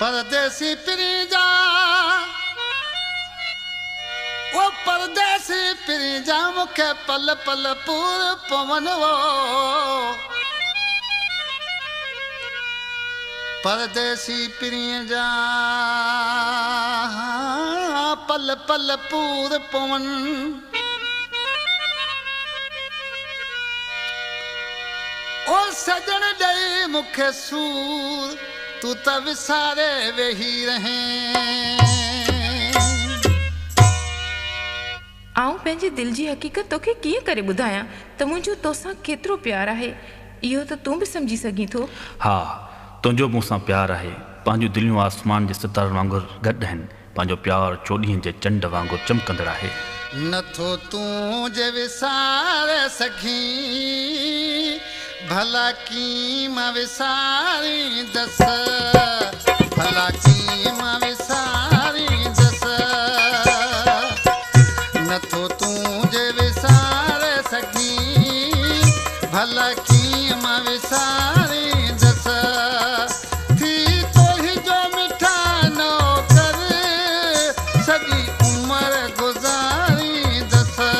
परदेसी पिरी जा वो परदेसी पिरी जा मुखे पल पल पूर पवन वो परदेसी पिरी जा पल पल पूर पवन ओ सजन दई मुखे सूर तू त विसारे वेही रहे आऊं पंहिंजे दिल जी हकीकत तोखे कीअं करे ॿुधायां त मुंहिंजो तोसां केतिरो प्यार आहे इहो त तूं बि सम्झी सघीं थो। हा तुंहिंजो मूंसां प्यार आहे। पंहिंजूं दिलियूं आसमान जे सितारनि वांगुरु गॾु आहिनि। पंहिंजो प्यार चोॾींहं जे चंड वांगुरु चमकंदड़ आहे। नथो तूं जे विसारे सघीं भला की मां विसारींदसि भला की मां विसारींदसि नथो तूं जे विसारे सघीं भला की मां विसारींदसि थी तोही जो मिठा नौकर सॼी उमिरि गुज़ारींदसि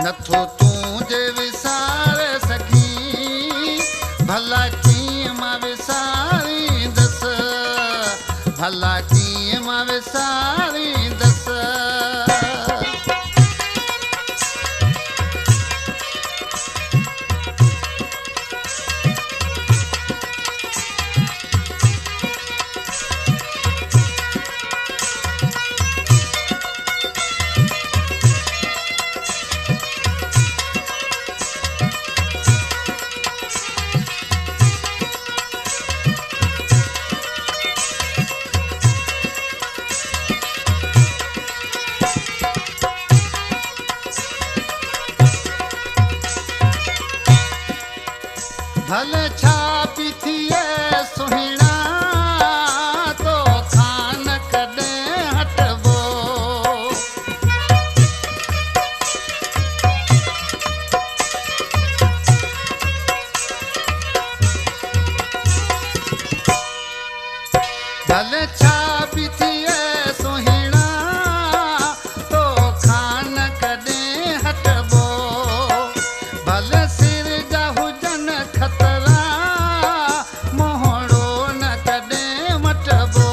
नथो तूं जे विसारे सघीं भला की मां विसारींदसि भला की मां विसारींदसि भले छा पी थिए सुहिणा तो खान कॾहिं हटबो भले छा पी थिए सुहिणा तो खान कॾहिं हटबो भले सिर जा हुजन खतरा मोहड़ो न कॾहिं मटबो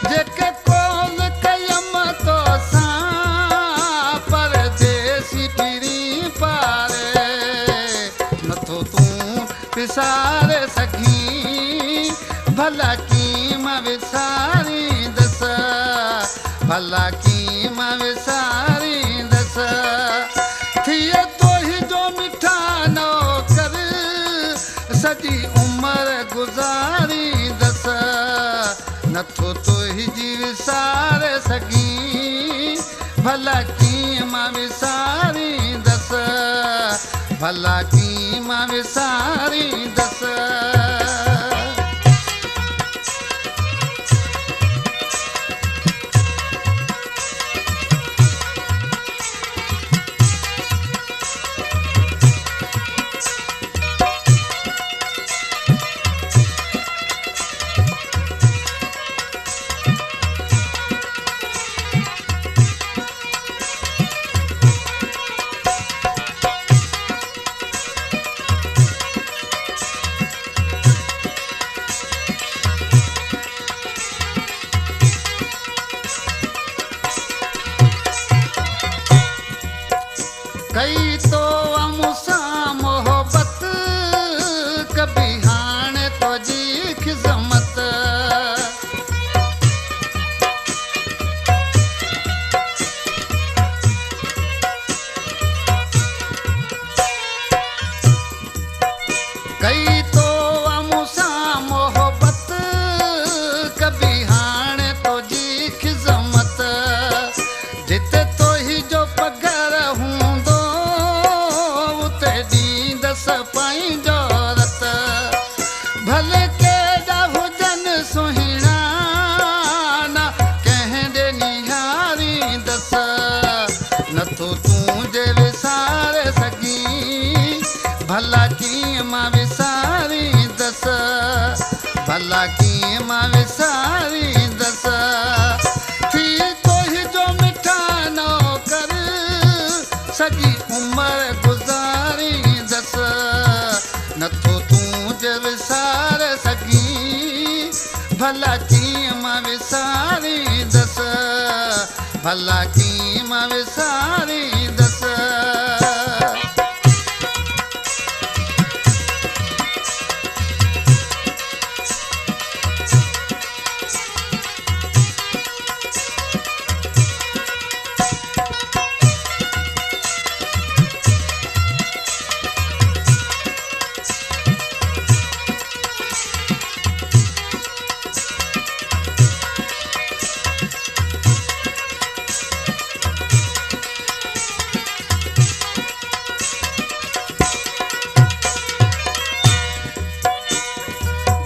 जेके कोल कयम तो सां परदेसी पिरी पारे नथो तूं विसारे सघीं भला की मां विसारींदसि भला की मां विसारींदसि थिए तोही जो मिठा नौकर सॼी उमिरि गुज़ारींदसि नथो तोही जी विसारे सघीं भला की मां विसारींदसि भला की मां विसारींदसि कई तो मूंसां मोहबत कभी हाणे तुंहिंजी ख़िज़मत कई तो मूंसां मोहबत कभी हाणे तुंहिंजी ख़िज़मत जिते तोही जो पघर हूंदो उते ॾींदसि पंहिंजो रत भले केॾा हुजनि सुहिणा न कंहिं ॾे निहारींदसि नथो तूं जे विसारे सघीं भला कीअं मां विसारींदसि भला कीअं मां विसारींदसि थी तोहि जो मिठा नौकर सॼी उमिरि गुज़ारींदसि नथो तूं जे विसार सघीं भला कीअं मां विसारींदसि भला कीअं मां विसारींदसि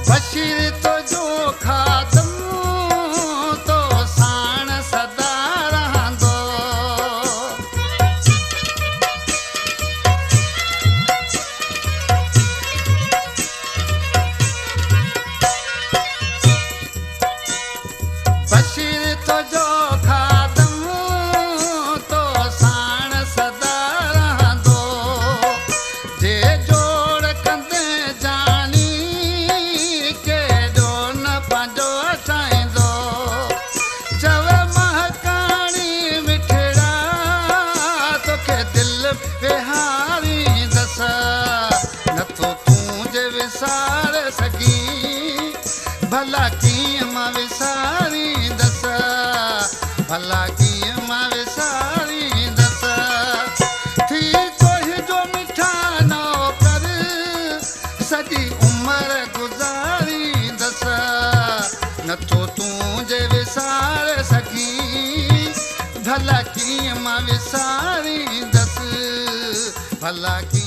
बशीर तुंहिंजो खादम तो साण सदा रहंदो बशीर तुंहिंजो खादम तो साण सदा रहंदो जे जोड़ कंदे जानी केॾो न पंहिंजो ठाहींदो चव महकाणी मिठड़ा तोखे दिलि विहारींदसि नथो तूं जे विसार सघीं भला कीअं मां विसारींदसि भला कीअं मां विसारींदसि थी तोहि जो मिठा नौकर सॼी उमिरि गुज़ारींदसि नथो तूं जे विसार सघीं भला कीअं मां विसारींदसि भला कीअं